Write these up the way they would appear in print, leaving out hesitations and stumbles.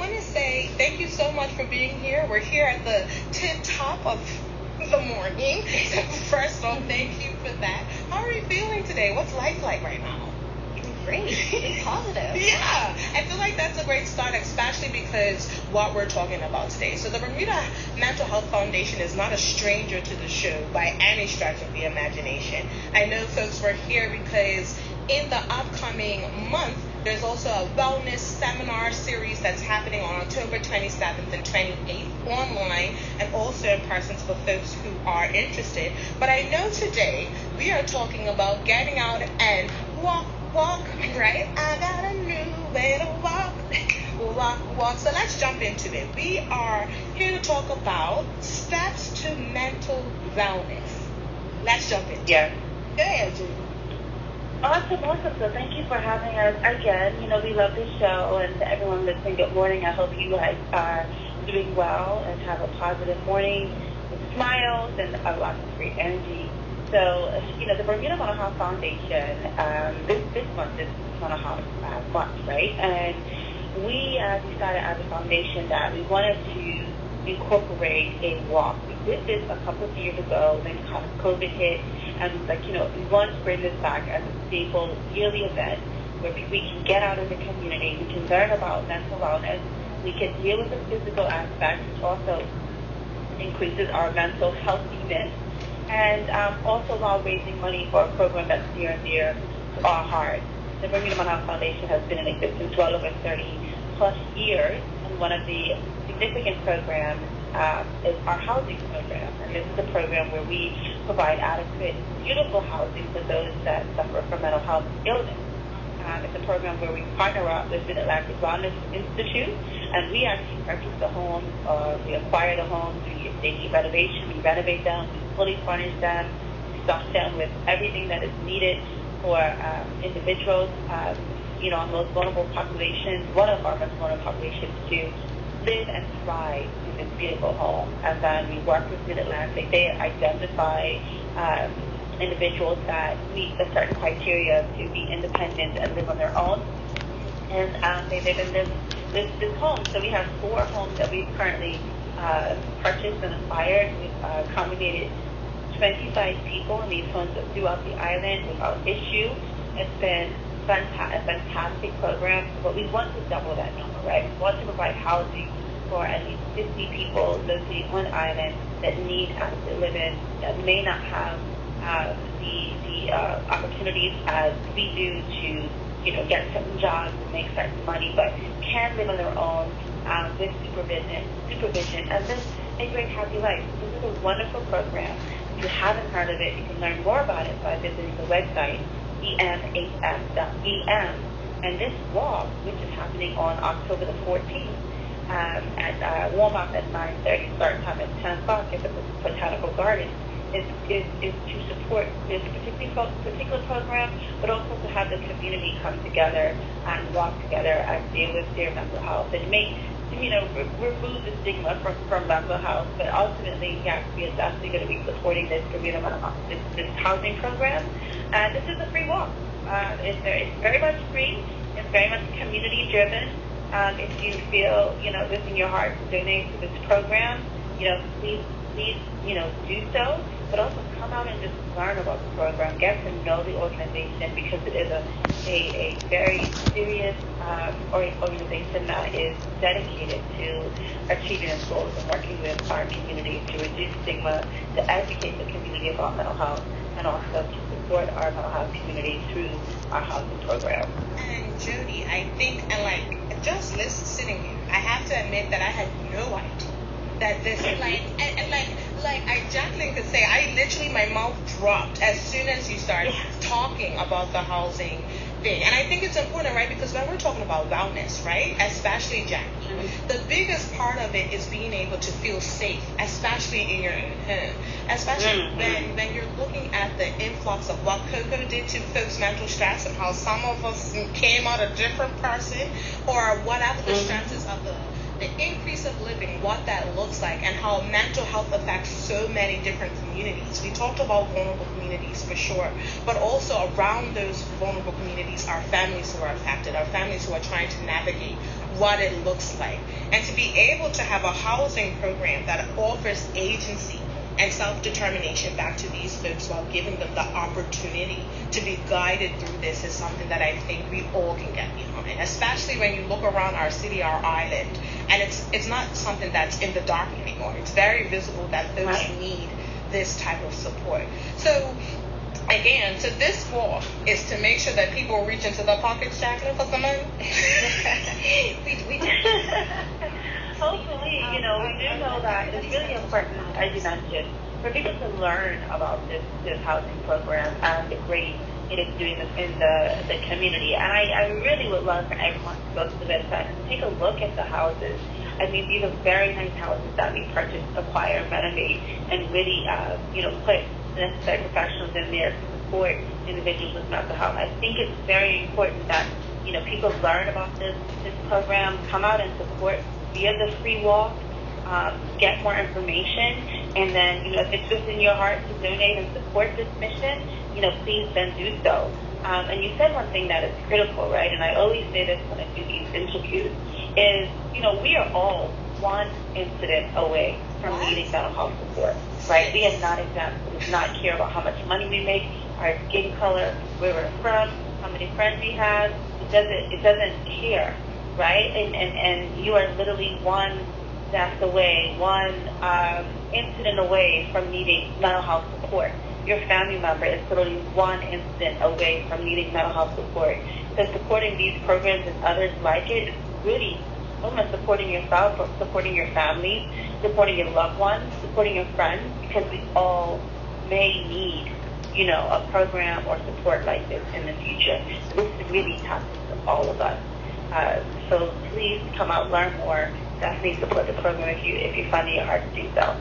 want to say thank you so much for being here. We're here at the tip top of the morning. So first off, thank you for that. How are you feeling today? What's life like right now? Great. It's positive. Yeah, I feel like that's a great start, especially because what we're talking about today. So the Bermuda Mental Health Foundation is not a stranger to the show by any stretch of the imagination. I know folks were here because in the upcoming month, there's also a wellness seminar series that's happening on October 27th and 28th online and also in person for folks who are interested. But I know today we are talking about getting out and walk, right? I got a new way to walk. So let's jump into it. We are here to talk about steps to mental wellness. Let's jump in. Yeah. Go ahead, Jodi. Awesome. So thank you for having us again. We love this show, and to everyone listening, good morning. I hope you guys are doing well and have a positive morning with smiles and lots of great energy. So, the Bermuda Mental Health Foundation, this month is Mental Health month, right? And we decided as a foundation that we wanted to incorporate a walk. We did this a couple of years ago when COVID hit, and we want to bring this back as a staple yearly event where we can get out in the community, we can learn about mental wellness, we can deal with the physical aspect, which also increases our mental healthiness, and also while raising money for a program that's near and dear to our hearts. The Bermuda Mental Health Foundation has been in existence well over 30 plus years, and one of the significant programs is our housing program. And this is a program where we provide adequate, beautiful housing for those that suffer from mental health illness. It's a program where we partner up with Mid-Atlantic Wellness Institute, and we actually purchase the homes, we acquire the homes, they need renovation, we renovate them, we fully furnish them, we stock them with everything that is needed for individuals, our most vulnerable populations, one of our most vulnerable populations to live and thrive in this beautiful home. And then we work with Mid-Atlantic. They identify individuals that meet a certain criteria to be independent and live on their own. And they live in this home. So we have 4 homes that we've currently purchased and acquired. We've accommodated 25 people in these homes throughout the island without issue. It's been a fantastic program, but we want to double that number, right? We want to provide housing for at least 50 people located on island that need adequate living, that may not have the opportunities as we do to, get certain jobs and make certain money, but can live on their own with supervision, and live a great happy life. This is a wonderful program. If you haven't heard of it, you can learn more about it by visiting the website, BMHF.em. And this walk, which is happening on October the 14th, at warm-up at 9:30, start time at 10 o'clock at the Botanical Garden, is to support this particular program, but also to have the community come together and walk together and deal with their mental health. And may, remove the stigma from mental health, but ultimately, yes, we are definitely going to be supporting this community this housing program. And this is a free walk. It's very much free. It's very much community-driven. If you feel, this in your heart to donate to this program, please, do so. But also come out and just learn about the program, get to know the organization, because it is a very serious organization that is dedicated to achieving its goals and working with our community to reduce stigma, to educate the community about mental health, and also to support our mental health community through our housing program. And Jodi, I think, and just sitting here, I have to admit that I had no idea that this, Jacqueline could say, my mouth dropped as soon as you started talking about the housing thing. And I think it's important, right? Because when we're talking about wellness, right? Especially Jacqueline, the biggest part of it is being able to feel safe, especially in your own home. Especially when you're looking at the influx of what Coco did to folks' mental stress and how some of us came out a different person, or whatever the stresses of the increase of living, what that looks like, and how mental health affects so many different communities. We talked about vulnerable communities for sure, but also around those vulnerable communities are families who are affected, are families who are trying to navigate what it looks like. And to be able to have a housing program that offers agency and self-determination back to these folks while giving them the opportunity to be guided through this is something that I think we all can get behind, especially when you look around our city, our island, and it's not something that's in the dark anymore. It's very visible that folks need this type of support. So again, so this walk is to make sure that people reach into their pockets, Jacqueline, for some money. Hopefully, we do know that it's really important, as you mentioned, for people to learn about this housing program and the great it is doing in the community. And I really would love for everyone to go to the website and take a look at the houses. I mean, these are very nice houses that we purchased, acquire, renovate, and really, put necessary professionals in there to support individuals with mental health. I think it's very important that, people learn about this program, come out and support via the free walk, get more information, and then, if it's within your heart to donate and support this mission, please then do so. And you said one thing that is critical, right? And I always say this when I do these interviews, is, we are all one incident away from needing mental health support, right? We are not exempt. We do not care about how much money we make, our skin color, where we're from, how many friends we have. It doesn't care, right? And you are literally one death away, one incident away from needing mental health support. Your family member is literally one incident away from needing mental health support. So supporting these programs and others like it is really almost supporting yourself, supporting your family, supporting your loved ones, supporting your friends, because we all may need, a program or support like this in the future. So this really touches all of us. So please come out, learn more, definitely support the program if you find it in your heart to do so.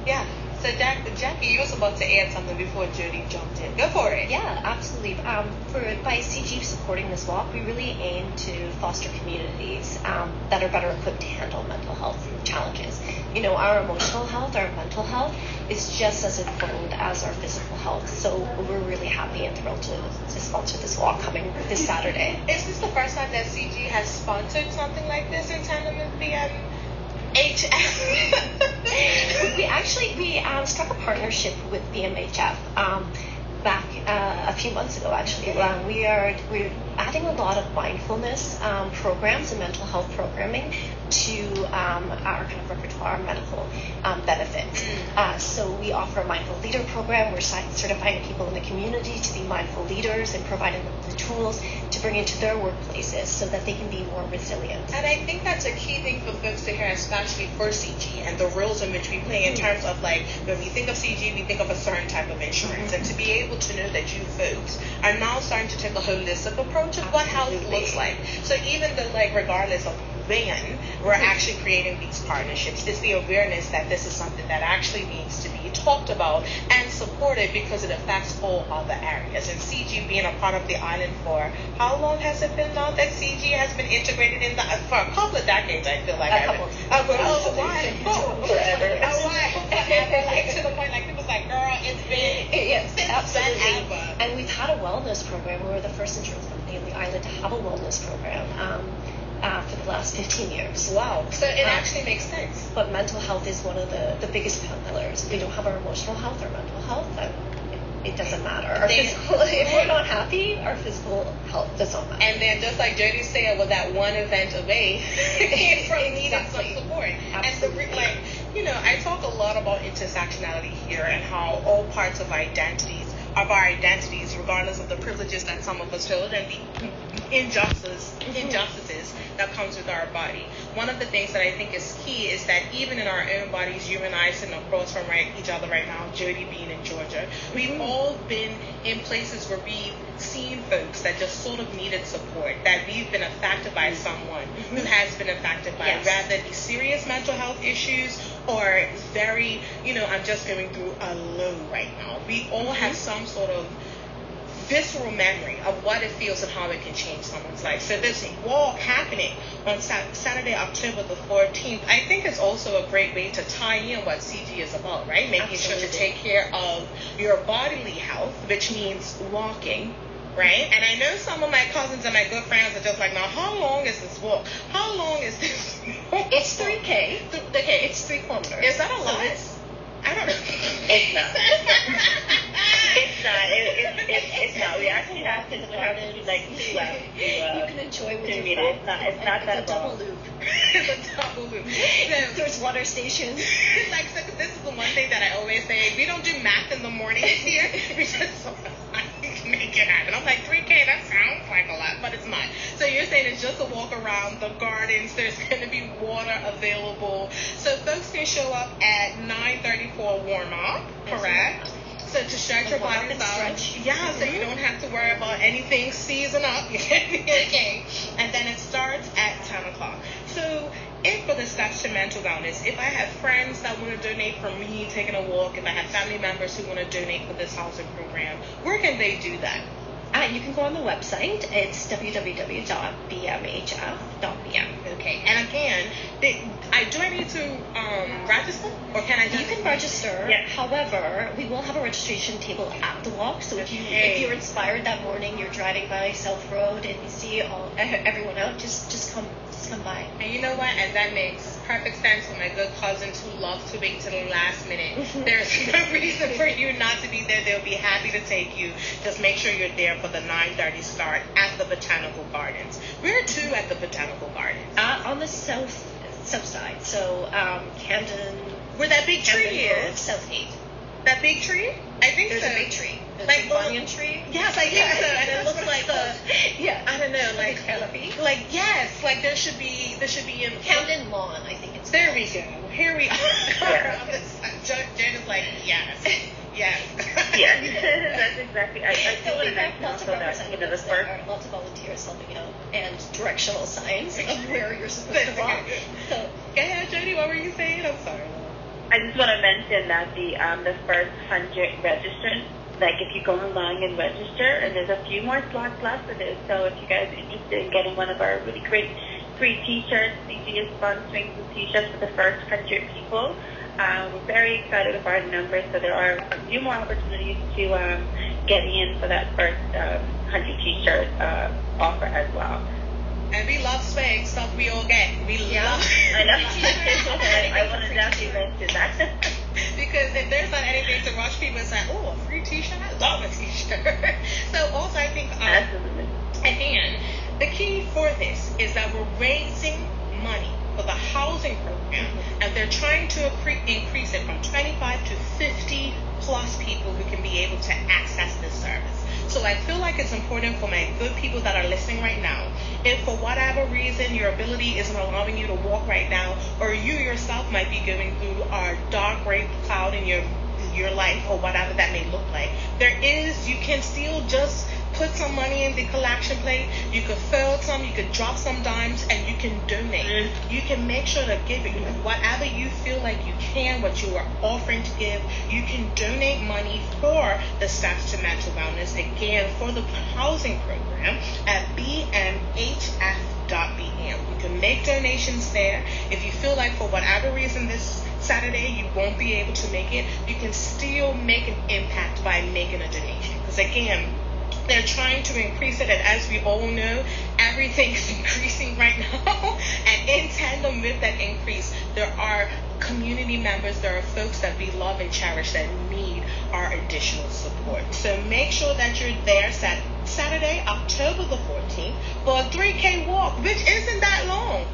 Yeah. So Jackie, you was about to add something before Jodi jumped in. Go for it. Yeah, absolutely. By CG supporting this walk, we really aim to foster communities that are better equipped to handle mental health challenges. Our emotional health, our mental health is just as important as our physical health. So we're really happy and thrilled to sponsor this walk coming this Saturday. Is this the first time that CG has sponsored something like this in tandem with BMHF? we struck a partnership with BMHF back a few months ago. Actually, we're adding a lot of mindfulness programs and mental health programming to our kind of repertoire medical benefits. So we offer a mindful leader program. We're certifying people in the community to be mindful leaders and providing them the tools to bring into their workplaces so that they can be more resilient. And I think that's a key thing for folks to hear, especially for CG and the roles in which we play in terms of, like, when we think of CG, we think of a certain type of insurance. And to be able to know that you folks are now starting to take a holistic approach of what health looks like. So even though, like, regardless of when we're actually creating these partnerships, it's the awareness that this is something that actually needs to be talked about and supported because it affects all other areas. And CG being a part of the island for how long has it been now that CG has been integrated in for a couple of decades? I feel like forever. Like, to the point, like, people's like, girl, it's been since absolutely. forever. And we've had a wellness program. We were the first insurance company on the island to have a wellness program for the last 15 years. Wow. So it actually makes sense. But mental health is one of the biggest pillars. If we don't have our emotional health or mental health, then it doesn't matter. If we're not happy, our physical health doesn't matter. And then, just like Jodi said, well, that one event away from needing some support. Absolutely. And I talk a lot about intersectionality here and how all parts of our identities, regardless of the privileges that some of us hold and the injustices that comes with our body. One of the things that I think is key is that even in our own bodies, you and I sitting across from each other right now, Jodi being in Georgia, we've all been in places where we've seen folks that just sort of needed support, that we've been affected by someone who has been affected by rather the serious mental health issues or very, I'm just going through a low right now. We all have some sort of visceral memory of what it feels and how it can change someone's life. So this walk happening on Saturday, October the 14th, I think is also a great way to tie in what CG is about, right? Making sure to take care of your bodily health, which means walking, right? And I know some of my cousins and my good friends are just like, now, how long is this walk? How long is this walk? It's 3K. Okay. It's 3 kilometers. Is that a lot? I don't know. It's not. It's not. It's not. We actually have to do like 2 hours. You can enjoy with your friends. It's not that It's a double long. loop. It's a double loop. So, There's water stations. like, so this is the one thing that I always say. We don't do math in the mornings here. We just make it happen. I'm like, 3K, that sounds like a lot, but it's not. So you're saying it's just a walk around the gardens. There's going to be water available. So folks can show up at 9:30 for a warm-up, correct? So to stretch your body out. Yeah, so you don't have to worry about anything season up. You're going to be okay. And then it starts at 10 o'clock. So if for the steps to mental wellness, if I have friends that want to donate for me taking a walk, if I have family members who want to donate for this housing program, where can they do that? You can go on the website. It's www.bmhf.bm. Okay. And again, do I need to register, or can I just? You can register. Yeah. However, we will have a registration table at the walk. So if you're inspired that morning, you're driving by South Road and you see everyone out, just come by. And you know what? And that makes perfect sense with my good cousins who love to wait till the last minute. There's no reason for you not to be there. They'll be happy to take you. Just make sure you're there for the 9:30 start at the Botanical Gardens. Where to at the Botanical Gardens? On the south side. So Camden. Where that big tree Camden is. South 8. That big tree? I think There's so. a big tree. Like a banyan tree. Yes, I think so. And it looks like yeah. I don't know, like canopy. Like yes, like there should be in Camden Lawn, I think it's. There we go. Here we are. Yeah. Jen is like yes. Yes. Yeah, that's exactly. I do want to mention Lots of also that representatives the first. there, lots of volunteers helping out, and directional signs of where you're supposed to walk. So, go ahead, Jodi. What were you saying? I'm sorry. I just want to mention that the first 100 registrants, like if you go online and register, and there's a few more slots left for this. So if you guys are interested in getting one of our really great free T-shirts, CG is sponsoring some T-shirts for the first 100 people. We're very excited about our numbers, so there are a few more opportunities to get in for that first 100 T-shirt offer as well. And we love swag, stuff we all get. We love. I know. I want to definitely mention that. Because if there's not anything to rush people and say, oh, a free T-shirt, I love a T-shirt. So also I think, Absolutely. again, the key for this is that we're raising money for the housing program, and they're trying to increase it from 25 to 50 plus people who can be able to access this service. So I feel like it's important for my good people that are listening right now, if for whatever reason your ability isn't allowing you to walk right now, or you yourself might be going through a dark gray cloud in your life, or whatever that may look like, you can still just put some money in the collection plate. You could fill some, you could drop some dimes, and you can donate. You can make sure to give it whatever you feel like you can, what you are offering to give. You can donate money for the Steps to Mental Wellness, again, for the housing program at BMHF.bm. You can make donations there. If you feel like for whatever reason this Saturday you won't be able to make it, you can still make an impact by making a donation. Because again, they're trying to increase it, and as we all know, everything's increasing right now. And in tandem with that increase, there are community members, there are folks that we love and cherish that need our additional support. So make sure that you're there Saturday, October the 14th, for a 3K walk, which isn't that long.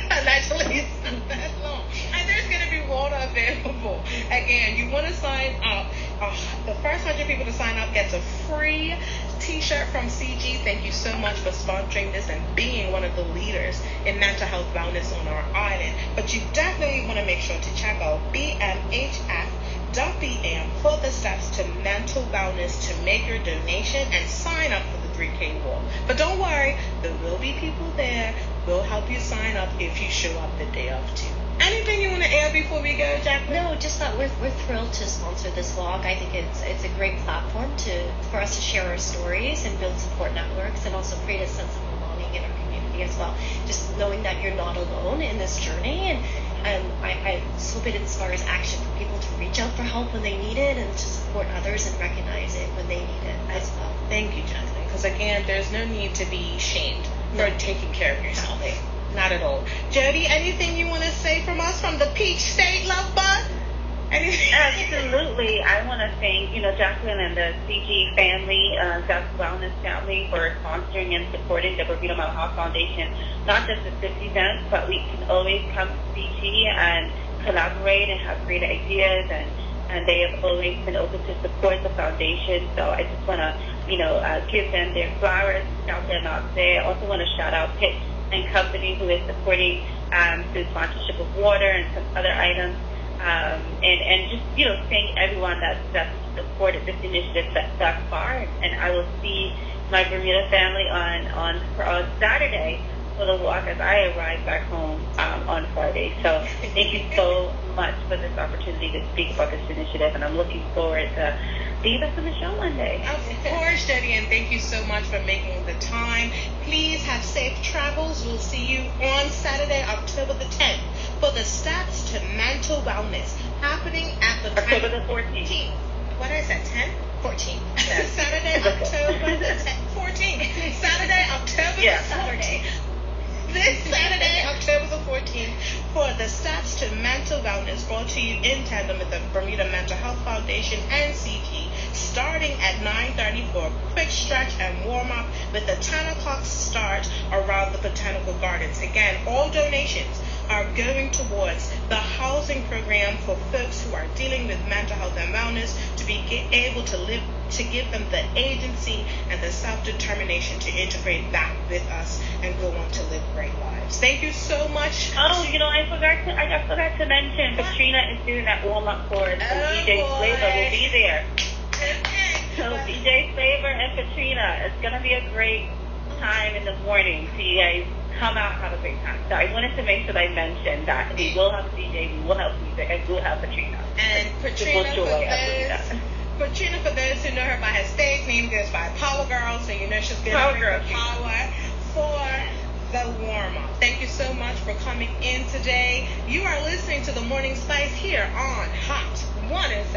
Actually, it's not that long. And there's going to be water available. Again, you want to sign up. The first 100 people to sign up gets a free T-shirt from CG. Thank you so much for sponsoring this and being one of the leaders in mental health wellness on our island. But you definitely want to make sure to check out BMHF.bm for the steps to mental wellness to make your donation and sign up for the 3K walk. But don't worry, there will be people there. We'll help you sign up if you show up the day of too. Anything you want to add before we go, Jacqueline? No, just that we're thrilled to sponsor this walk. I think it's a great platform for us to share our stories and build support networks, and also create a sense of belonging in our community as well. Just knowing that you're not alone in this journey, I just hope it inspires action for people to reach out for help when they need it and to support others and recognize it when they need it as well. Thank you, Jacqueline. Because again, there's no need to be shamed for taking care of yourself. Not at all. Jodi, anything you want to say from us from the Peach State Love Bug? Absolutely. I want to thank, Jacqueline and the CG family, Self Wellness family for sponsoring and supporting the Bermuda Mental Health Foundation, not just at this event, but we can always come to CG and collaborate and have great ideas, and they have always been open to support the foundation. So I just want to, give them their flowers, shout them out there. I also want to shout out Pitt and Company, who is supporting the sponsorship of water and some other items. And just, thank everyone that's supported this initiative thus far. And I will see my Bermuda family on Saturday for the walk as I arrive back home on Friday. So thank you so much for this opportunity to speak about this initiative, and I'm looking forward to being back on the show one day. Of course, Jodi, and thank you so much for making the time. Please have safe travels. We'll see you on Saturday, October the 10th, for the Steps to Mental Wellness happening at the October the 14th. What is that, 10? 14. Saturday, October the 14th. Saturday, October the 14th. This Saturday, October the 14th, for the Steps to Mental Wellness, brought to you in tandem with the Bermuda Mental Health Foundation and CG, starting at 9:30 for a quick stretch and warm-up with a 10 o'clock start around the Botanical Gardens. Again, all donations are going towards the housing program for folks who are dealing with mental health and wellness, to be able to live, to give them the agency and the self-determination to integrate back with us and go on to live great lives. Thank you so much. Oh, I forgot to mention, Katrina is doing that warm-up for us. DJ Flavor will be there. Okay. So DJ Flavor and Katrina, it's going to be a great time in the morning. So you guys come out and have a great time. So I wanted to make sure I mentioned that we will have DJ, we will have music, and we'll have Katrina. And Katrina, for those who know her by her stage name, goes by Power Girl, so she's going to bring her power for the warm-up. Thank you so much for coming in today. You are listening to The Morning Spice here on Hott 107.